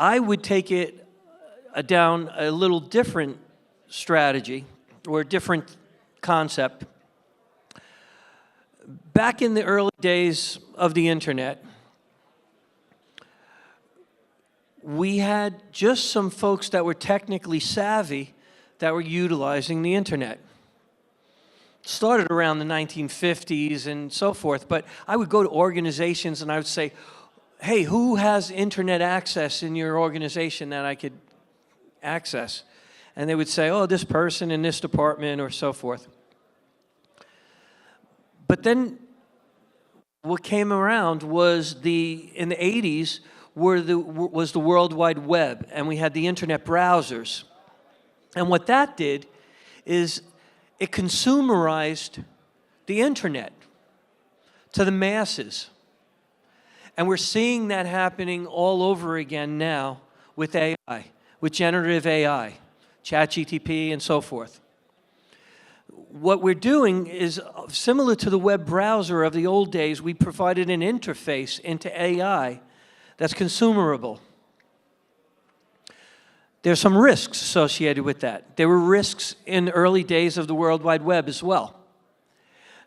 I would take it down a little different strategy or a different concept. Back in the early days of the internet, we had just some folks that were technically savvy that were utilizing the internet. It started around the 1950s and so forth, but I would go to organizations and I would say, hey, who has internet access in your organization that I could access? And they would say, oh, this person in this department or so forth. But then what came around was in the 80s was the World Wide Web, and we had the internet browsers. And what that did is it consumerized the internet to the masses. And we're seeing that happening all over again now with AI, with generative AI, ChatGPT, and so forth. What we're doing is similar to the web browser of the old days. We provided an interface into AI that's consumerable. There's some risks associated with that. There were risks in the early days of the World Wide Web as well.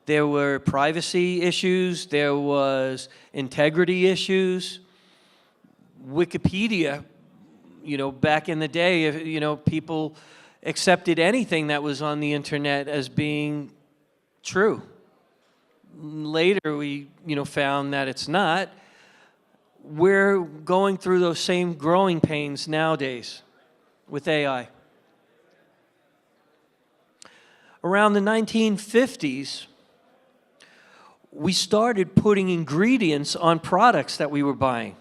There were privacy issues, there was integrity issues. Wikipedia, back in the day, people accepted anything that was on the internet as being true. Later, we, found that it's not. We're going through those same growing pains nowadays with AI. Around the 1950s, we started putting ingredients on products that we were buying.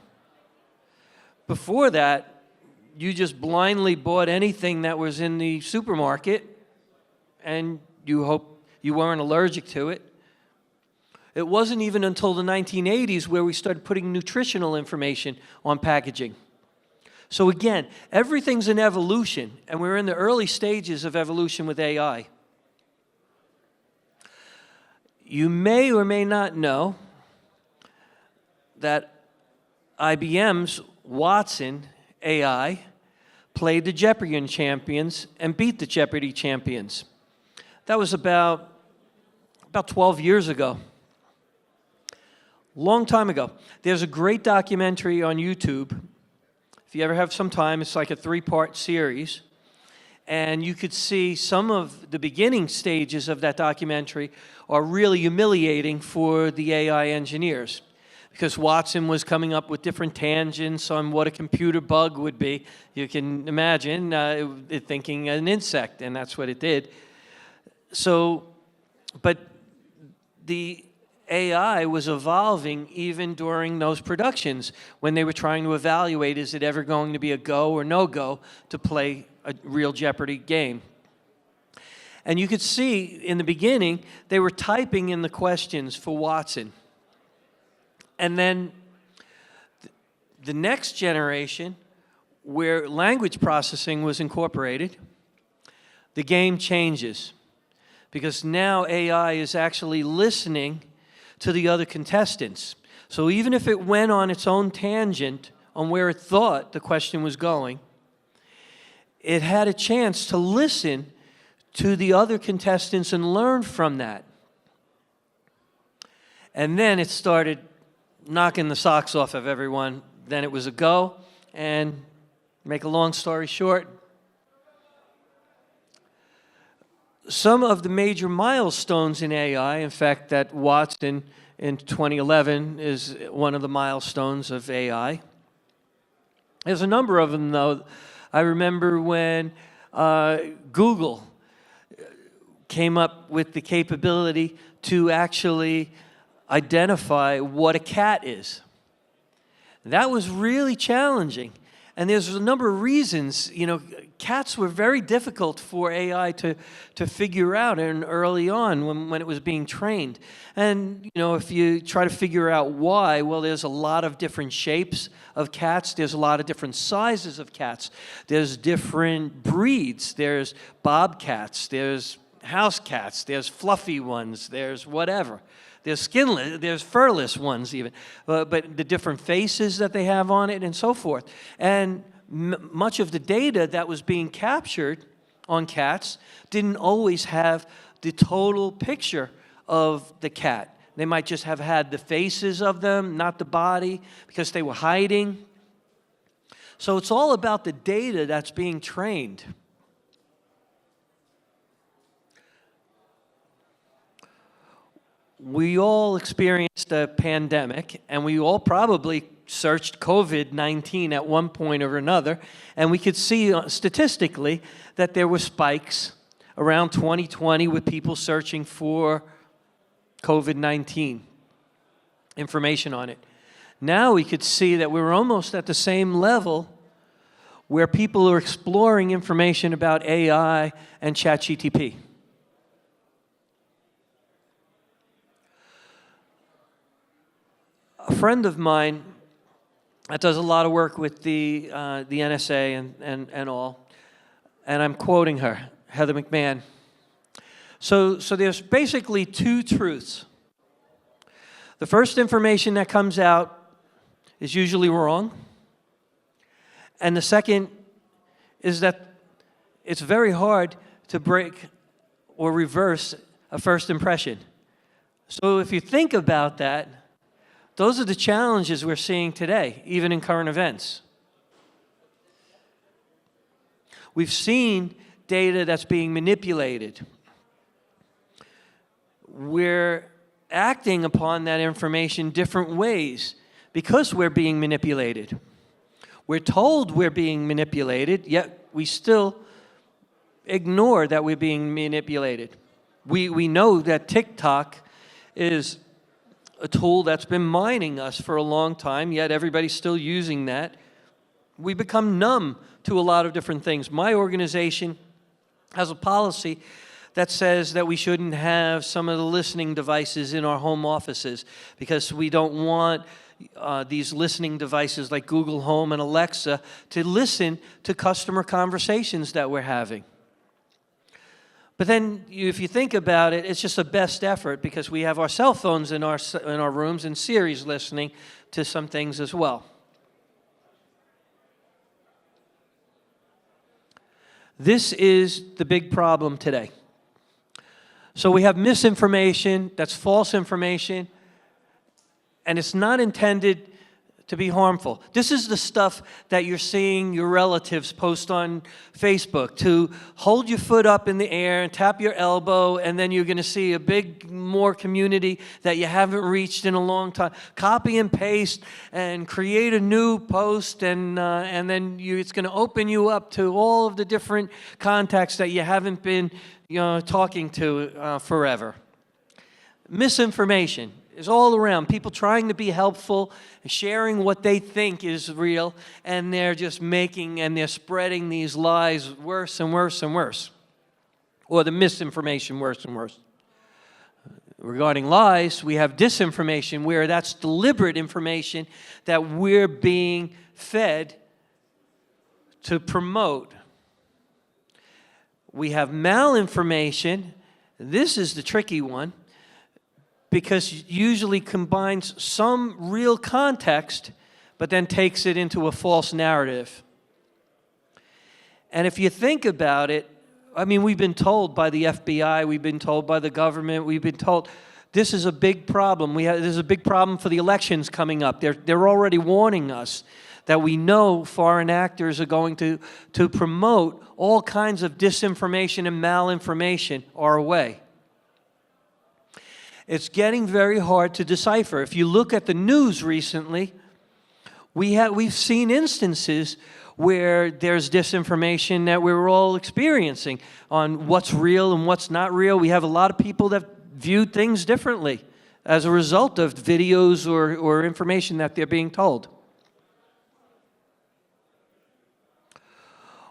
Before that, you just blindly bought anything that was in the supermarket, and you hoped you weren't allergic to it. It wasn't even until the 1980s where we started putting nutritional information on packaging. So again, everything's an evolution, and we're in the early stages of evolution with AI. You may or may not know that IBM's Watson AI played the Jeopardy champions and beat the Jeopardy champions. That was about 12 years ago. Long time ago. There's a great documentary on YouTube. If you ever have some time, it's like a 3-part series. And you could see some of the beginning stages of that documentary are really humiliating for the AI engineers, because Watson was coming up with different tangents on what a computer bug would be. You can imagine it thinking an insect, and that's what it did. So, but the AI was evolving even during those productions when they were trying to evaluate, is it ever going to be a go or no-go to play a real Jeopardy game. And you could see in the beginning, they were typing in the questions for Watson. And then the next generation, where language processing was incorporated, the game changes. Because now AI is actually listening to the other contestants. So even if it went on its own tangent on where it thought the question was going, it had a chance to listen to the other contestants and learn from that. And then it started knocking the socks off of everyone. Then it was a go, and make a long story short, some of the major milestones in AI, in fact, that Watson in 2011 is one of the milestones of AI. There's a number of them, though. I remember when Google came up with the capability to actually identify what a cat is. That was really challenging. And there's a number of reasons. Cats were very difficult for AI to figure out early on when it was being trained. And, if you try to figure out why, well, there's a lot of different shapes of cats. There's a lot of different sizes of cats. There's different breeds. There's bobcats. There's house cats, there's fluffy ones, there's whatever. There's skinless, there's furless ones even, but the different faces that they have on it and so forth. And much of the data that was being captured on cats didn't always have the total picture of the cat. They might just have had the faces of them, not the body, because they were hiding. So it's all about the data that's being trained. We all experienced a pandemic, and we all probably searched COVID-19 at one point or another, and we could see statistically that there were spikes around 2020 with people searching for COVID-19 information on it. Now we could see that we're almost at the same level where people are exploring information about AI and ChatGPT. A friend of mine that does a lot of work with the NSA and all, and I'm quoting her, Heather McMahon. So there's basically two truths. The first information that comes out is usually wrong, and the second is that it's very hard to break or reverse a first impression. So if you think about that, those are the challenges we're seeing today, even in current events. We've seen data that's being manipulated. We're acting upon that information different ways because we're being manipulated. We're told we're being manipulated, yet we still ignore that we're being manipulated. We know that TikTok is a tool that's been mining us for a long time, yet everybody's still using that. We become numb to a lot of different things. My organization has a policy that says that we shouldn't have some of the listening devices in our home offices because we don't want these listening devices like Google Home and Alexa to listen to customer conversations that we're having. But then, if you think about it, it's just a best effort because we have our cell phones in our rooms and Siri's listening to some things as well. This is the big problem today. So we have misinformation, that's false information, and it's not intended to be harmful. This is the stuff that you're seeing your relatives post on Facebook, to hold your foot up in the air and tap your elbow, and then you're going to see a big more community that you haven't reached in a long time. Copy and paste and create a new post, and then it's going to open you up to all of the different contacts that you haven't been talking to forever. Misinformation is all around. People trying to be helpful, sharing what they think is real, and they're just they're spreading these lies worse and worse and worse. Or the misinformation worse and worse. Regarding lies, we have disinformation, where that's deliberate information that we're being fed to promote. We have malinformation. This is the tricky one, because it usually combines some real context, but then takes it into a false narrative. And if you think about it, I mean, we've been told by the FBI, we've been told by the government, we've been told this is a big problem. There's a big problem for the elections coming up. They're already warning us that we know foreign actors are going to promote all kinds of disinformation and malinformation our way. It's getting very hard to decipher. If you look at the news recently, we've seen instances where there's disinformation that we're all experiencing on what's real and what's not real. We have a lot of people that view things differently as a result of videos or information that they're being told.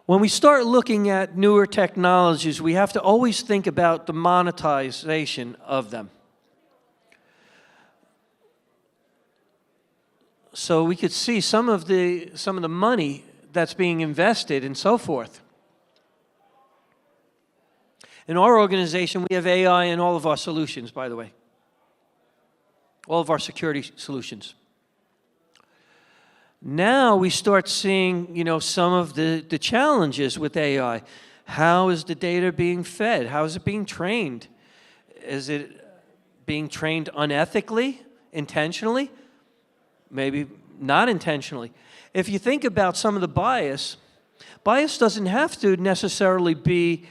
When we start looking at newer technologies, we have to always think about the monetization of them. So we could see some of the money that's being invested and so forth. In our organization, we have AI in all of our solutions, by the way. All of our security solutions. Now we start seeing, some of the challenges with AI. How is the data being fed? How is it being trained? Is it being trained unethically, intentionally? Maybe not intentionally. If you think about some of the bias doesn't have to necessarily be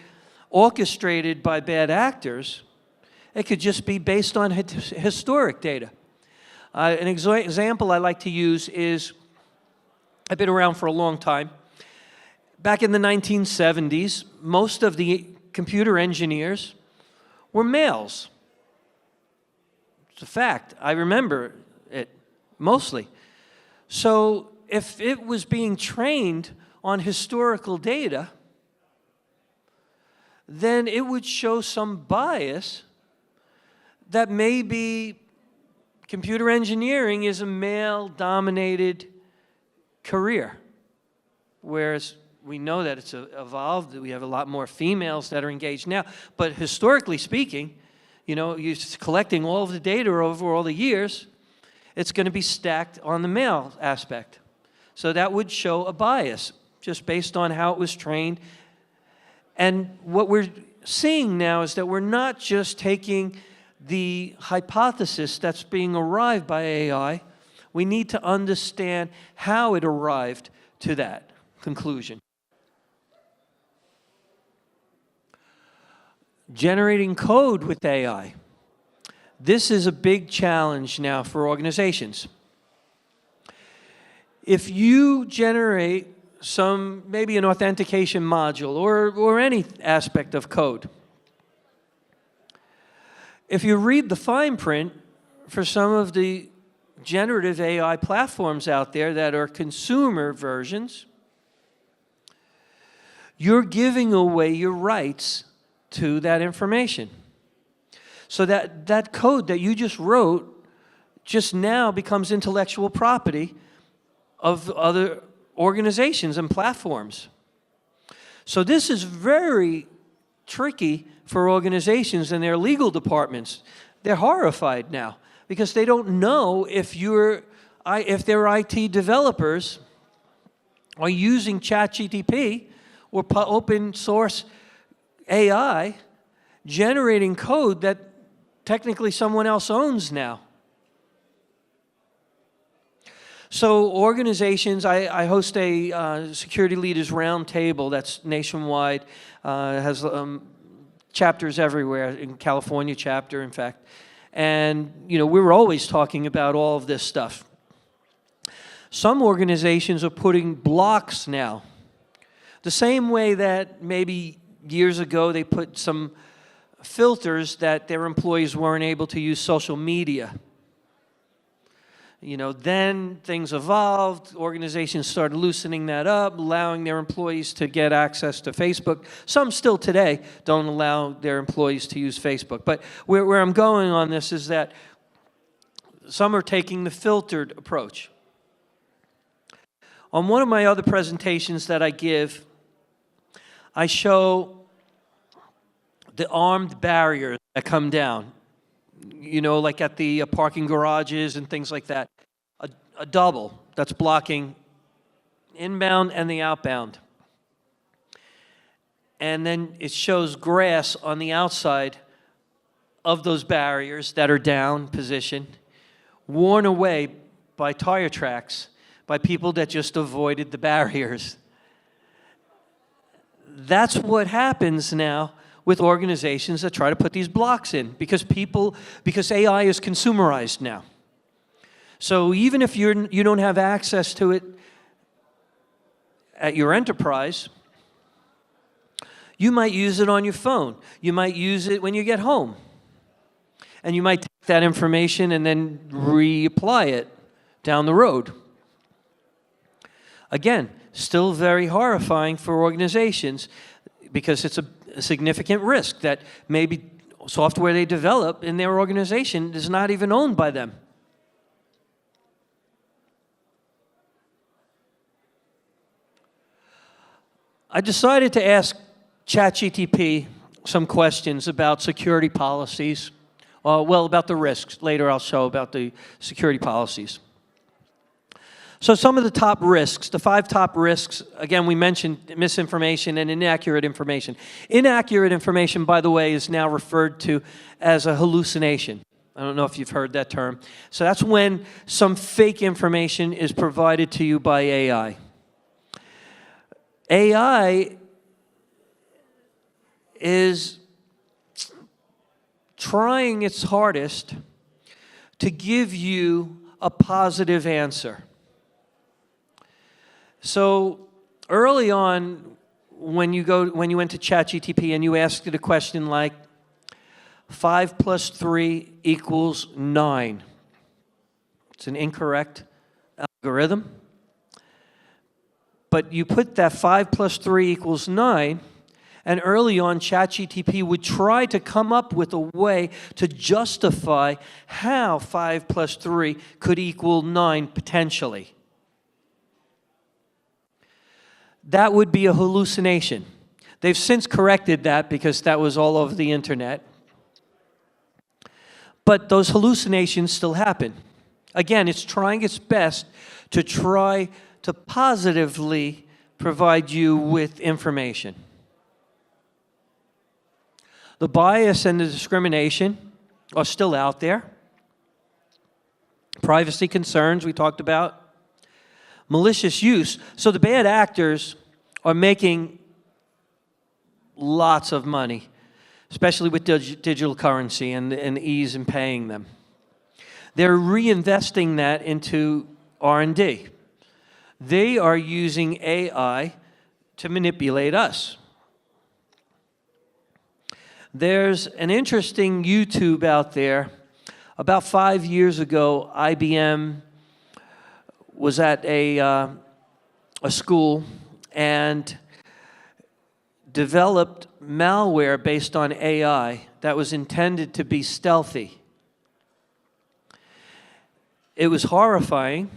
orchestrated by bad actors. It could just be based on historic data. An example I like to use is, I've been around for a long time. Back in the 1970s, most of the computer engineers were males. It's a fact. I remember it mostly. So if it was being trained on historical data, then it would show some bias that maybe computer engineering is a male-dominated career, whereas we know that it's evolved, that we have a lot more females that are engaged now. But historically speaking, you're collecting all of the data over all the years, it's going to be stacked on the male aspect. So that would show a bias, just based on how it was trained. And what we're seeing now is that we're not just taking the hypothesis that's being arrived by AI, we need to understand how it arrived to that conclusion. Generating code with AI. This is a big challenge now for organizations. If you generate maybe an authentication module or any aspect of code, if you read the fine print for some of the generative AI platforms out there that are consumer versions, you're giving away your rights to that information. So that code that you just wrote just now becomes intellectual property of other organizations and platforms. So this is very tricky for organizations and their legal departments. They're horrified now because they don't know if their IT developers are using ChatGPT or open source AI generating code that technically someone else owns now. So organizations, I host a security leaders roundtable that's nationwide, has chapters everywhere, in California chapter, in fact. And, we're always talking about all of this stuff. Some organizations are putting blocks now. The same way that maybe years ago they put some filters that their employees weren't able to use social media. Then things evolved, organizations started loosening that up, allowing their employees to get access to Facebook. Some still today don't allow their employees to use Facebook. But where I'm going on this is that some are taking the filtered approach. On one of my other presentations that I give, I show the armed barriers that come down. Like at the parking garages and things like that. A double that's blocking inbound and the outbound. And then it shows grass on the outside of those barriers that are down position, worn away by tire tracks, by people that just avoided the barriers. That's what happens now with organizations that try to put these blocks in because AI is consumerized now. So even if you don't have access to it at your enterprise, you might use it on your phone. You might use it when you get home. And you might take that information and then reapply it down the road. Again, still very horrifying for organizations because it's a significant risk that maybe software they develop in their organization is not even owned by them. I decided to ask ChatGPT some questions about security policies. Well, about the risks. Later I'll show about the security policies. So some of the top risks, the 5 top risks, again, we mentioned misinformation and inaccurate information. Inaccurate information, by the way, is now referred to as a hallucination. I don't know if you've heard that term. So that's when some fake information is provided to you by AI. AI is trying its hardest to give you a positive answer. So early on, when you went to ChatGPT and you asked it a question like 5 + 3 = 9, it's an incorrect algorithm. But you put that 5 + 3 = 9, and early on, ChatGPT would try to come up with a way to justify how 5 + 3 could equal 9 potentially. That would be a hallucination. They've since corrected that because that was all over the internet. But those hallucinations still happen. Again, it's trying its best to try to positively provide you with information. The bias and the discrimination are still out there. Privacy concerns we talked about. Malicious use. So the bad actors are making lots of money, especially with digital currency and ease in paying them. They're reinvesting that into R&D. They are using AI to manipulate us. There's an interesting YouTube out there. About 5 years ago, IBM was at a school and developed malware based on AI that was intended to be stealthy. It was horrifying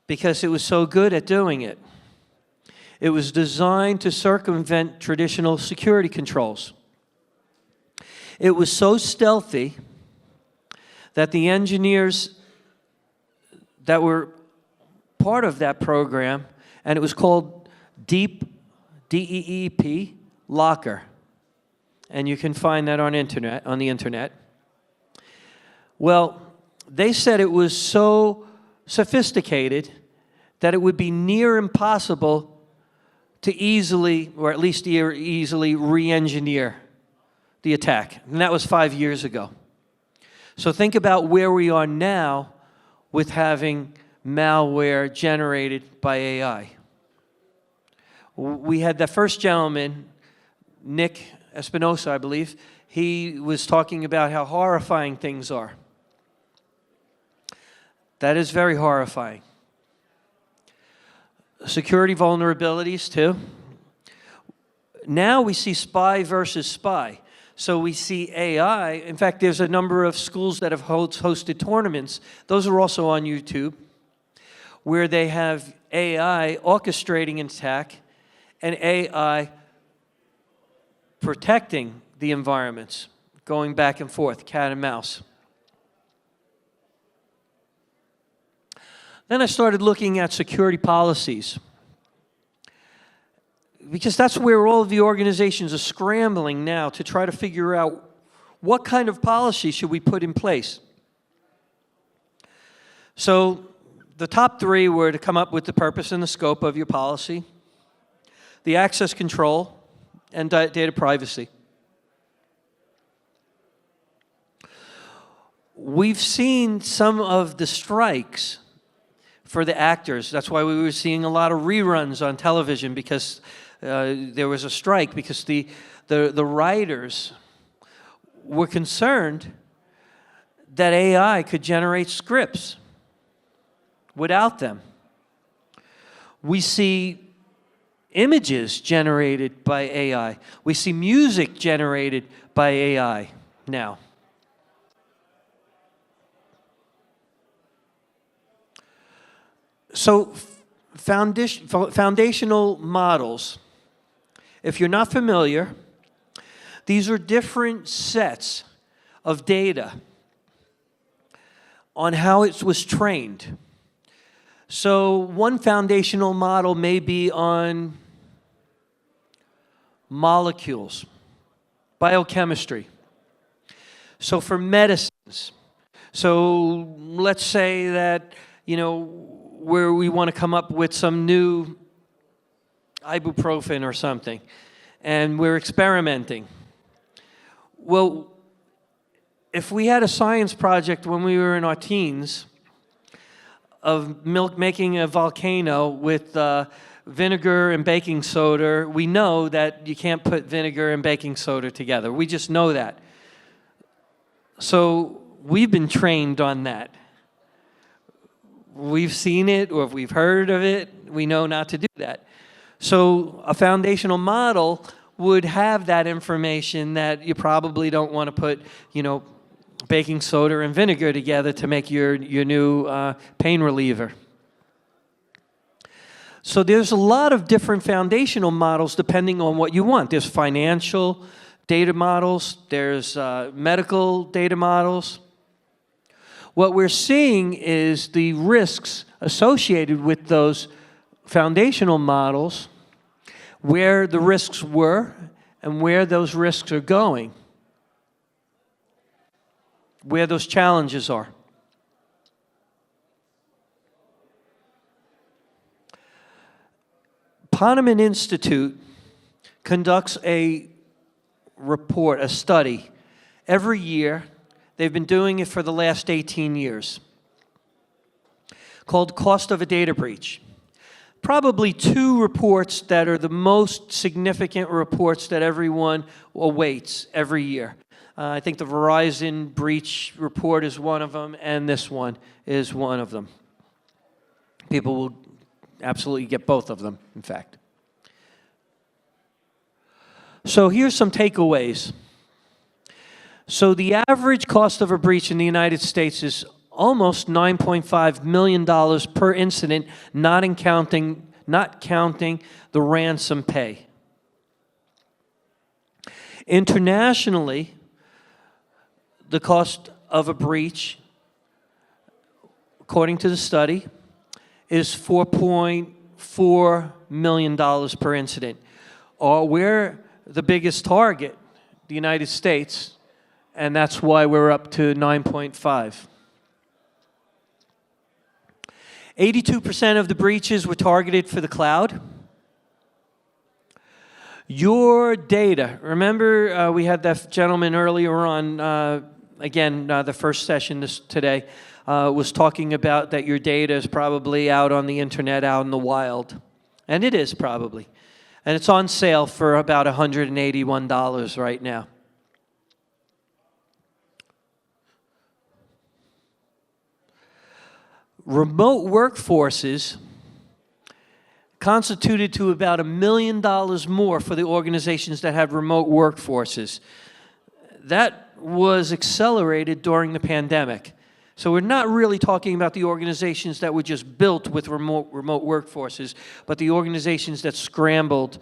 because it was so good at doing it. It was designed to circumvent traditional security controls. It was so stealthy that the engineers that were part of that program, and it was called Deep, D-E-E-P, Locker. And you can find that on the internet. Well, they said it was so sophisticated that it would be near impossible to easily, or at least easily, re-engineer the attack. And that was 5 years ago. So think about where we are now with having malware generated by AI. We had that first gentleman, Nick Espinosa, I believe. He was talking about how horrifying things are. That is very horrifying. Security vulnerabilities, too. Now we see spy versus spy. So we see AI. In fact, there's a number of schools that have hosted tournaments. Those are also on YouTube, where they have AI orchestrating an attack and AI protecting the environments, going back and forth, cat and mouse. Then I started looking at security policies, because that's where all of the organizations are scrambling now to try to figure out what kind of policy should we put in place. So the top 3 were to come up with the purpose and the scope of your policy, the access control, and data privacy. We've seen some of the strikes for the actors. That's why we were seeing a lot of reruns on television, because there was a strike, because the writers were concerned that AI could generate scripts without them. We see images generated by AI. We see music generated by AI now. So foundational models, if you're not familiar, These are different sets of data on how it was trained. So one foundational model may be on molecules, biochemistry. So for medicines, so let's say that, where we want to come up with some new ibuprofen or something, and we're experimenting. Well, if we had a science project when we were in our teens of making a volcano with vinegar and baking soda, we know that you can't put vinegar and baking soda together. We just know that. So we've been trained on that. We've seen it, or if we've heard of it, we know not to do that. So a foundational model would have that information that you probably don't want to put, baking soda and vinegar together to make your new pain reliever. So there's a lot of different foundational models depending on what you want. There's financial data models, there's medical data models. What we're seeing is the risks associated with those foundational models, where the risks were and where those risks are going, where those challenges are. Poneman Institute conducts a report, a study, every year. They've been doing it for the last 18 years, called Cost of a Data Breach. Probably two reports that are the most significant reports that everyone awaits every year. I think the Verizon breach report is one of them, and this one is one of them. People will absolutely get both of them, in fact. So here's some takeaways. So the average cost of a breach in the United States is almost $9.5 million per incident, not counting the ransom pay. Internationally, the cost of a breach, according to the study, is $4.4 million per incident. We're the biggest target, the United States, and that's why we're up to 9.5. 82% of the breaches were targeted for the cloud. Your data, remember we had that gentleman earlier on, the first session today, was talking about that your data is probably out on the internet, out in the wild. And it is probably. And it's on sale for about $181 right now. Remote workforces constituted to about $1 million more for the organizations that have remote workforces. That was accelerated during the pandemic. So we're not really talking about the organizations that were just built with remote workforces, but the organizations that scrambled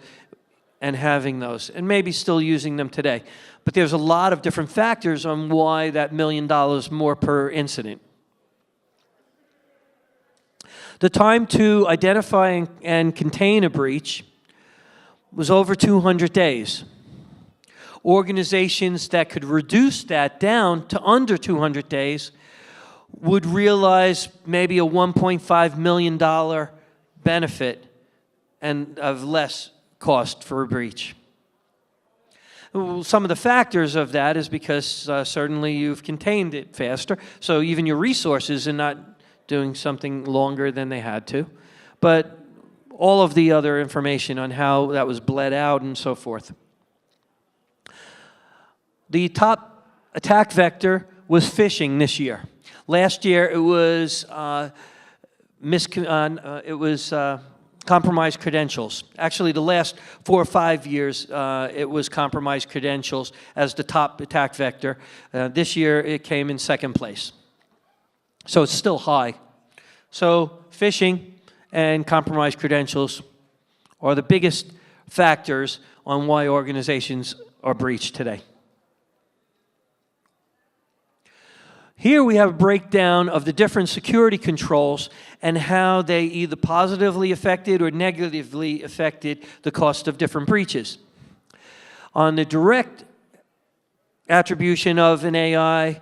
and having those, and maybe still using them today. But there's a lot of different factors on why that $1 million more per incident. The time to identify and contain a breach was over 200 days. Organizations that could reduce that down to under 200 days would realize maybe a $1.5 million benefit and of less cost for a breach. Some of the factors of that is because certainly you've contained it faster, so even your resources are not doing something longer than they had to. But all of the other information on how that was bled out and so forth. The top attack vector was phishing this year. Last year it was compromised credentials. Actually, the last 4 or 5 years, it was compromised credentials as the top attack vector. This year, it came in second place. So it's still high. So phishing and compromised credentials are the biggest factors on why organizations are breached today. Here we have a breakdown of the different security controls and how they either positively affected or negatively affected the cost of different breaches. On the direct attribution of an AI,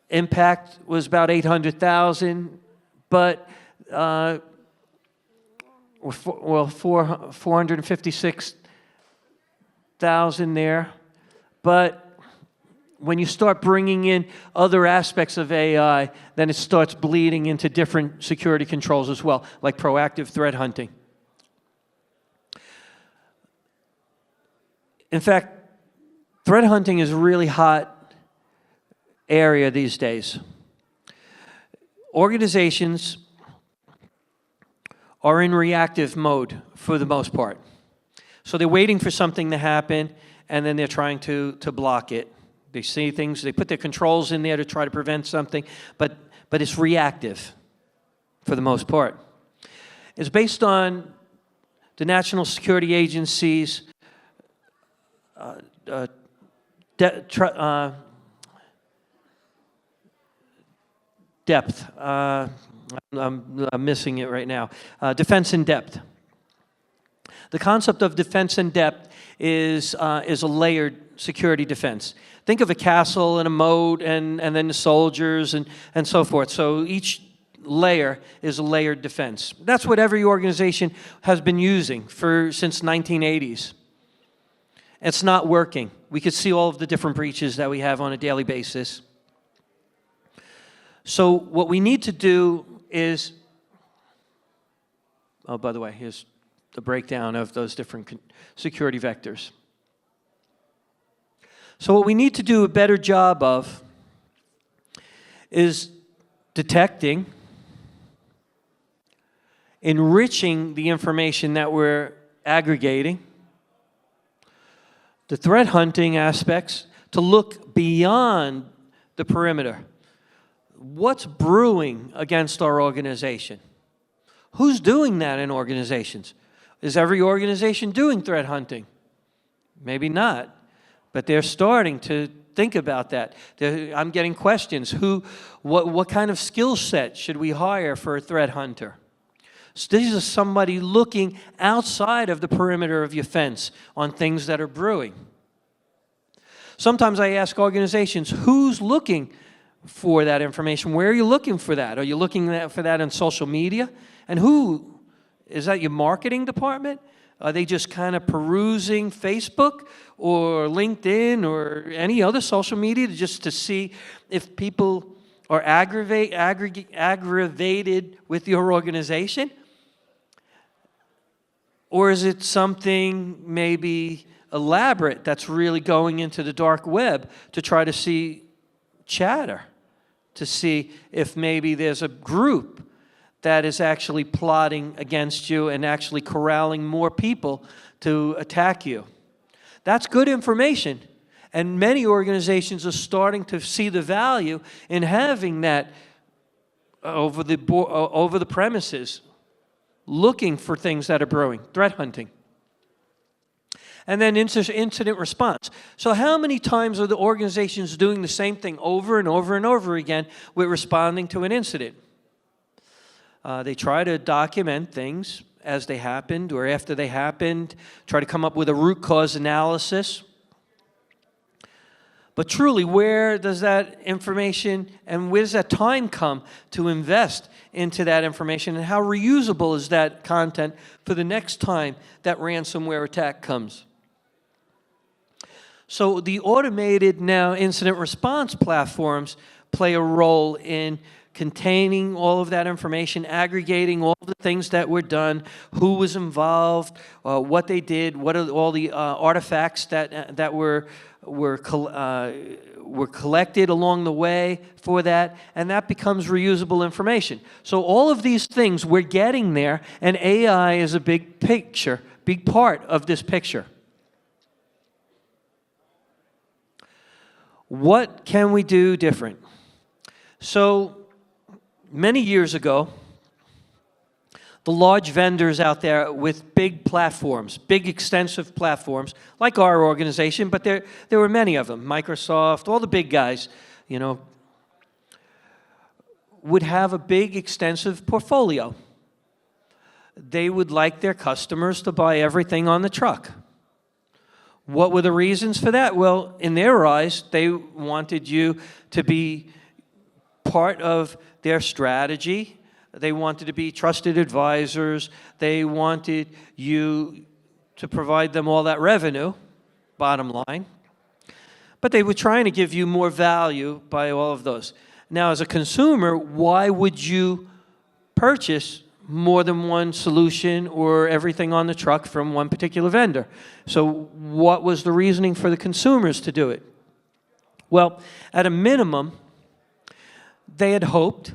impact was about 800,000, but 456,000 there. But when you start bringing in other aspects of AI, then it starts bleeding into different security controls as well, like proactive threat hunting. In fact, threat hunting is a really hot area these days. Organizations are in reactive mode for the most part. So they're waiting for something to happen, and then they're trying to block it. They see things, they put their controls in there to try to prevent something, but it's reactive for the most part. It's based on the National Security Agency's depth. I'm missing it right now. Defense in depth. The concept of defense in depth is a layered security defense. Think of a castle and a moat and then the soldiers and so forth. So each layer is a layered defense. That's what every organization has been using since 1980s. It's not working. We could see all of the different breaches that we have on a daily basis. So what we need to do is, oh, by the way, here's the breakdown of those different security vectors. So what we need to do a better job of is detecting, enriching the information that we're aggregating, the threat hunting aspects, to look beyond the perimeter. What's brewing against our organization? Who's doing that in organizations? Is every organization doing threat hunting? Maybe not, but they're starting to think about that. I'm getting questions. What kind of skill set should we hire for a threat hunter? So this is somebody looking outside of the perimeter of your fence on things that are brewing. Sometimes I ask organizations, who's looking for that information? Where are you looking for that? Are you looking for that on social media? And who? Is that your marketing department? Are they just kind of perusing Facebook or LinkedIn or any other social media just to see if people are aggravated with your organization? Or is it something maybe elaborate that's really going into the dark web to try to see chatter, to see if maybe there's a group that is actually plotting against you and actually corralling more people to attack you? That's good information. And many organizations are starting to see the value in having that over the premises, looking for things that are brewing, threat hunting. And then incident response. So how many times are the organizations doing the same thing over and over and over again with responding to an incident? They try to document things as they happened or after they happened, try to come up with a root cause analysis. But truly, where does that information and where does that time come to invest into that information, and how reusable is that content for the next time that ransomware attack comes? So the automated now incident response platforms play a role in containing all of that information, aggregating all the things that were done, who was involved, what they did, what are all the artifacts that were collected along the way for that, and that becomes reusable information. So all of these things, we're getting there, and AI is a big part of this picture. What can we do different? So many years ago, the large vendors out there with big platforms, big extensive platforms, like our organization, but there were many of them, Microsoft, all the big guys, you know, would have a big extensive portfolio. They would like their customers to buy everything on the truck. What were the reasons for that? Well, in their eyes, they wanted you to be part of their strategy. They wanted to be trusted advisors. They wanted you to provide them all that revenue, bottom line. But they were trying to give you more value by all of those. Now, as a consumer, why would you purchase more than one solution or everything on the truck from one particular vendor? So what was the reasoning for the consumers to do it? Well, at a minimum, they had hoped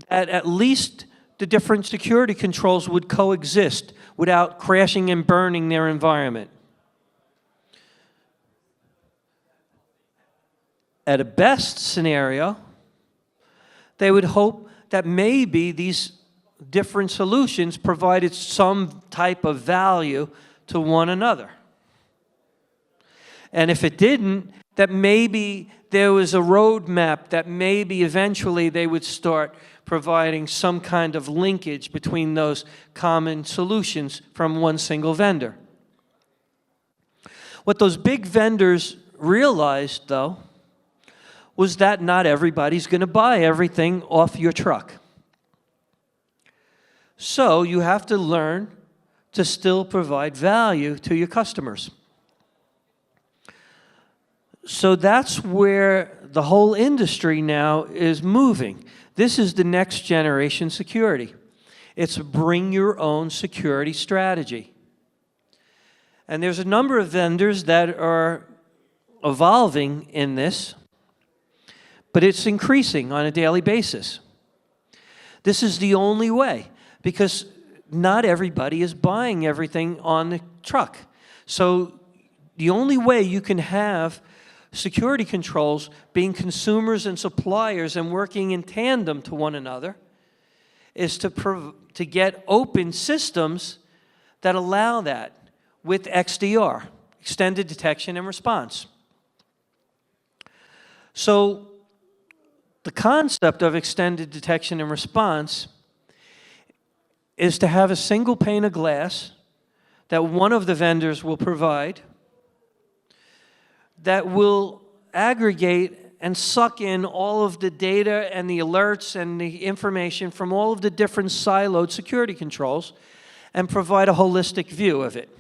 that at least the different security controls would coexist without crashing and burning their environment. At a best scenario, they would hope that maybe these different solutions provided some type of value to one another. And if it didn't, that maybe there was a roadmap that maybe eventually they would start providing some kind of linkage between those common solutions from one single vendor. What those big vendors realized, though, was that not everybody's going to buy everything off your truck. So you have to learn to still provide value to your customers. So that's where the whole industry now is moving. This is the next generation security. It's bring your own security strategy. And there's a number of vendors that are evolving in this, but it's increasing on a daily basis. This is the only way, because not everybody is buying everything on the truck. So the only way you can have security controls being consumers and suppliers and working in tandem to one another is to get open systems that allow that with XDR, extended detection and response. So the concept of extended detection and response is to have a single pane of glass that one of the vendors will provide that will aggregate and suck in all of the data and the alerts and the information from all of the different siloed security controls and provide a holistic view of it.